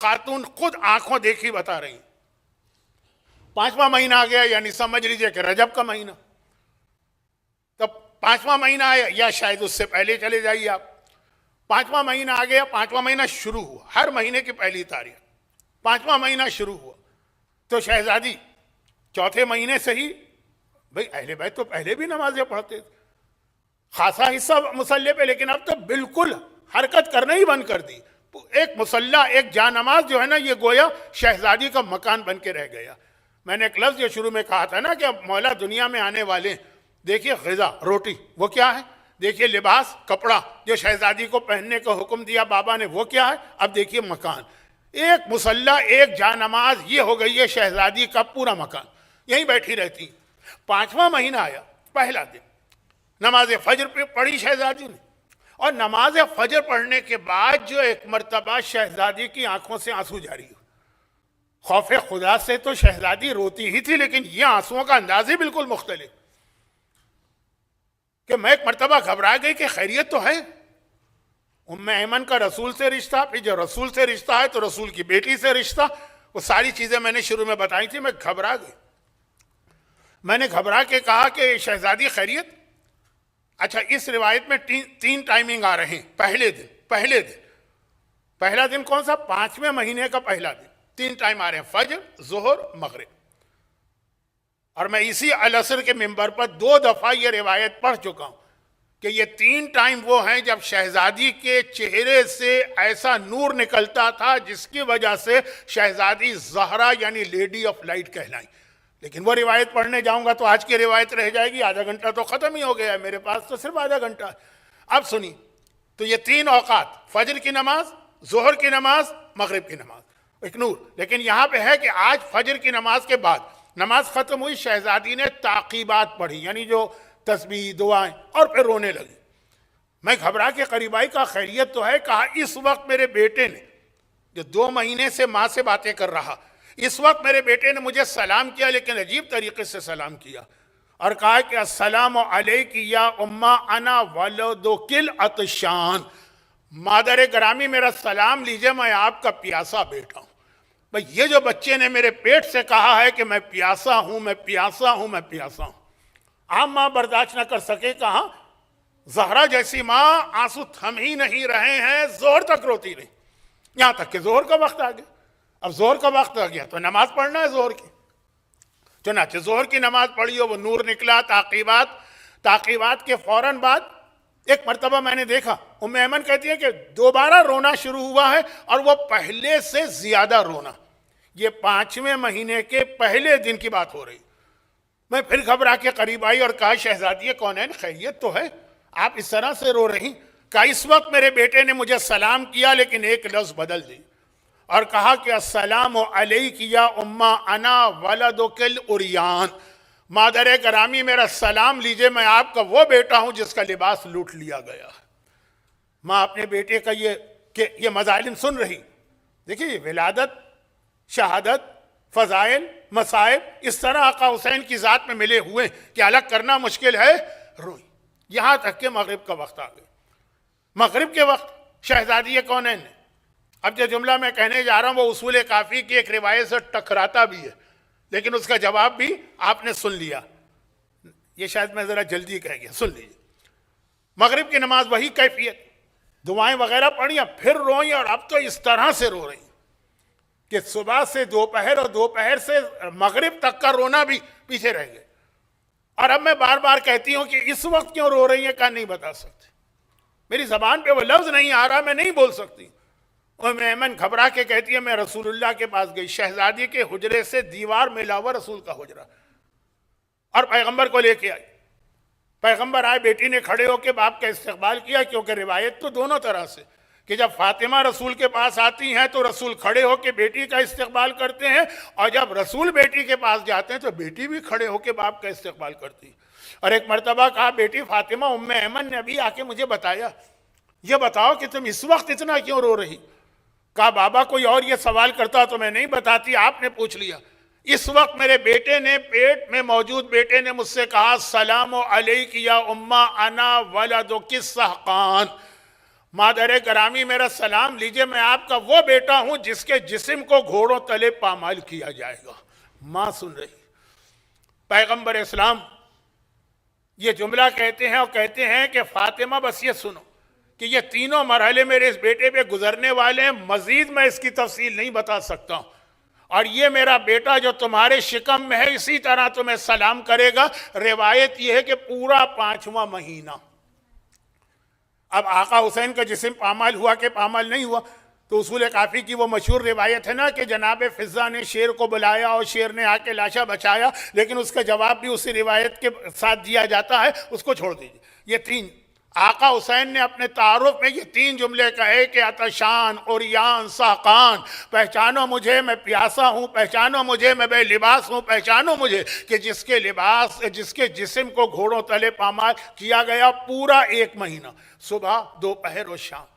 خاتون خود آنکھوں دیکھی بتا رہی ہیں۔ 5واں مہینہ آ گیا، یعنی سمجھ لیجئے کہ رجب کا مہینہ، تب 5واں مہینہ آیا، یا شاید اس سے پہلے چلے جائیے آپ۔ 5واں مہینہ آ گیا، 5واں مہینہ شروع ہوا، ہر مہینے کی پہلی تاریخ 5واں مہینہ شروع ہوا، تو شہزادی چوتھے مہینے سے ہی، بھئی اہل بیت تو پہلے بھی نمازیں پڑھتے تھے، خاصا حصہ مصلی پہ، لیکن اب تو بالکل حرکت کرنا ہی بند کر دی۔ ایک مصلی، ایک جا نماز جو ہے نا، یہ گویا شہزادی کا مکان بن کے رہ گیا۔ میں نے ایک لفظ جو شروع میں کہا تھا نا کہ اب مولا دنیا میں آنے والے، دیکھیے غذا روٹی وہ کیا ہے، دیکھیے لباس کپڑا جو شہزادی کو پہننے کا حکم دیا بابا نے وہ کیا ہے، اب دیکھیے مکان، ایک مصلی ایک جا نماز، یہ ہو گئی ہے شہزادی کا پورا مکان، یہیں بیٹھی رہتی۔ 5واں مہینہ آیا، پہلا دن نماز فجر پہ پڑھی شہزادی نے، اور نماز فجر پڑھنے کے بعد جو ایک مرتبہ شہزادی کی آنکھوں سے آنسو جاری ہو، خوف خدا سے تو شہزادی روتی ہی تھی، لیکن یہ آنسوؤں کا انداز ہی بالکل مختلف، کہ میں ایک مرتبہ گھبرا گئی کہ خیریت تو ہے۔ ام ایمن کا رسول سے رشتہ، پھر جو رسول سے رشتہ ہے تو رسول کی بیٹی سے رشتہ، وہ ساری چیزیں میں نے شروع میں بتائی تھی، میں گھبرا گئی۔ میں نے گھبرا کے کہا کہ شہزادی خیریت؟ اچھا، اس روایت میں تین ٹائمنگ آ رہے ہیں۔ پہلا دن کون سا؟ 5ویں مہینے کا پہلا دن، 3 ٹائم آ رہے ہیں، فجر، ظہر، مغرب۔ اور میں اسی العصر کے منبر پر 2 دفعہ یہ روایت پڑھ چکا ہوں کہ یہ 3 ٹائم وہ ہیں جب شہزادی کے چہرے سے ایسا نور نکلتا تھا جس کی وجہ سے شہزادی زہرا یعنی لیڈی آف لائٹ کہلائیں۔ لیکن وہ روایت پڑھنے جاؤں گا تو آج کی روایت رہ جائے گی، آدھا گھنٹہ تو ختم ہی ہو گیا ہے، میرے پاس تو صرف آدھا گھنٹہ ہے۔ اب سنی، تو یہ 3 اوقات، فجر کی نماز، ظہر کی نماز، مغرب کی نماز، ایک نور۔ لیکن یہاں پہ ہے کہ آج فجر کی نماز کے بعد نماز ختم ہوئی، شہزادی نے تعقیبات پڑھی، یعنی جو تسبیح دعائیں، اور پھر رونے لگی۔ میں گھبرا کے قریب آئی، کہا خیریت تو ہے؟ کہا اس وقت میرے بیٹے نے، جو 2 مہینے سے ماں سے باتیں کر رہا، اس وقت میرے بیٹے نے مجھے سلام کیا، لیکن عجیب طریقے سے سلام کیا، اور کہا کہ السلام علیک یا اماں انا ولدک العطشان، مادر گرامی میرا سلام لیجئے، میں آپ کا پیاسا بیٹا ہوں۔ بھئی یہ جو بچے نے میرے پیٹ سے کہا ہے کہ میں پیاسا ہوں، میں پیاسا ہوں، میں پیاسا ہوں، عام ماں برداشت نہ کر سکے، کہاں زہرا جیسی ماں آنسو تھم ہی نہیں رہے ہیں، زہر تک روتی رہی، یہاں تک کہ زہر کا وقت آ گیا۔ اب زہر کا وقت آ گیا تو نماز پڑھنا ہے زہر کی، چنانچہ زہر کی نماز پڑھی، وہ نور نکلا، تعقیبات کے فوراً بعد ایک مرتبہ میں نے دیکھا، ام ایمن کہتی ہے کہ دوبارہ رونا شروع ہوا ہے، اور وہ پہلے سے زیادہ رونا۔ یہ 5ویں مہینے کے پہلے دن کی بات ہو رہی۔ میں پھر گھبرا کے قریب آئی اور کہا شہزادی کونین خیریت تو ہے؟ آپ اس طرح سے رو رہی؟ کہا اس وقت میرے بیٹے نے مجھے سلام کیا، لیکن ایک لفظ بدل دی، اور کہا کہ السلام علیک یا اماں انا ولدک العریان، مادر گرامی میرا سلام لیجئے، میں آپ کا وہ بیٹا ہوں جس کا لباس لوٹ لیا گیا۔ ماں اپنے بیٹے کا یہ مظالم سن رہی۔ دیکھیے ولادت، شہادت، فضائل، مصائب اس طرح آقا حسین کی ذات میں ملے ہوئے کہ الگ کرنا مشکل ہے، روئی۔ یہاں تک کہ مغرب کا وقت آ گیا۔ مغرب کے وقت شہزادی کونین نے، اب جو جملہ میں کہنے جا رہا ہوں وہ اصول کافی کی ایک روایت سے ٹکراتا بھی ہے، لیکن اس کا جواب بھی آپ نے سن لیا، یہ شاید میں ذرا جلدی کہہ گیا، سن لیجیے۔ مغرب کی نماز وہی کیفیت، دعائیں وغیرہ پڑھیں، پھر روئیں، اور اب تو اس طرح سے رو رہی کہ صبح سے دوپہر اور دوپہر سے مغرب تک کا رونا بھی پیچھے رہ گئے۔ اور اب میں بار بار کہتی ہوں کہ اس وقت کیوں رو رہی ہیں، کہا نہیں بتا سکتی، میری زبان پہ وہ لفظ نہیں آ رہا، میں نہیں بول سکتی۔ ام ایمن گھبرا کے کہتی ہے میں رسول اللہ کے پاس گئی، شہزادی کے حجرے سے دیوار میں لاوا رسول کا حجرہ، اور پیغمبر کو لے کے آئی۔ پیغمبر آئے، بیٹی نے کھڑے ہو کے باپ کا استقبال کیا، کیونکہ روایت تو دونوں طرح سے کہ جب فاطمہ رسول کے پاس آتی ہیں تو رسول کھڑے ہو کے بیٹی کا استقبال کرتے ہیں، اور جب رسول بیٹی کے پاس جاتے ہیں تو بیٹی بھی کھڑے ہو کے باپ کا استقبال کرتی ہے۔ اور ایک مرتبہ کہا بیٹی فاطمہ، ام ایمن نے ابھی آ کے مجھے بتایا، یہ بتاؤ کہ تم اس وقت اتنا کیوں رو رہی؟ کہا بابا کوئی اور یہ سوال کرتا تو میں نہیں بتاتی، آپ نے پوچھ لیا۔ اس وقت میرے بیٹے نے، پیٹ میں موجود بیٹے نے مجھ سے کہا السلام علیک یا اماں انا ولدک السحقان، مادر گرامی میرا سلام لیجئے، میں آپ کا وہ بیٹا ہوں جس کے جسم کو گھوڑوں تلے پامال کیا جائے گا۔ ماں سن رہی، پیغمبر اسلام یہ جملہ کہتے ہیں اور کہتے ہیں کہ فاطمہ بس یہ سنو کہ یہ تینوں مرحلے میرے اس بیٹے پہ گزرنے والے ہیں، مزید میں اس کی تفصیل نہیں بتا سکتا ہوں، اور یہ میرا بیٹا جو تمہارے شکم میں ہے اسی طرح تمہیں سلام کرے گا۔ روایت یہ ہے کہ پورا 5واں مہینہ، اب آقا حسین کا جسم پامال ہوا کہ پامال نہیں ہوا، تو اصول کافی کی وہ مشہور روایت ہے نا کہ جناب فضہ نے شیر کو بلایا اور شیر نے آ کے لاشا بچایا، لیکن اس کا جواب بھی اسی روایت کے ساتھ دیا جاتا ہے، اس کو چھوڑ دیجیے۔ یہ تین آقا حسین نے اپنے تعارف میں یہ 3 جملے کہے کہ عطشان عریان ساقان، پہچانو مجھے میں پیاسا ہوں، پہچانو مجھے میں بے لباس ہوں، پہچانو مجھے کہ جس کے جسم کو گھوڑوں تلے پامال کیا گیا پورا 1 مہینہ، صبح دوپہر و شام۔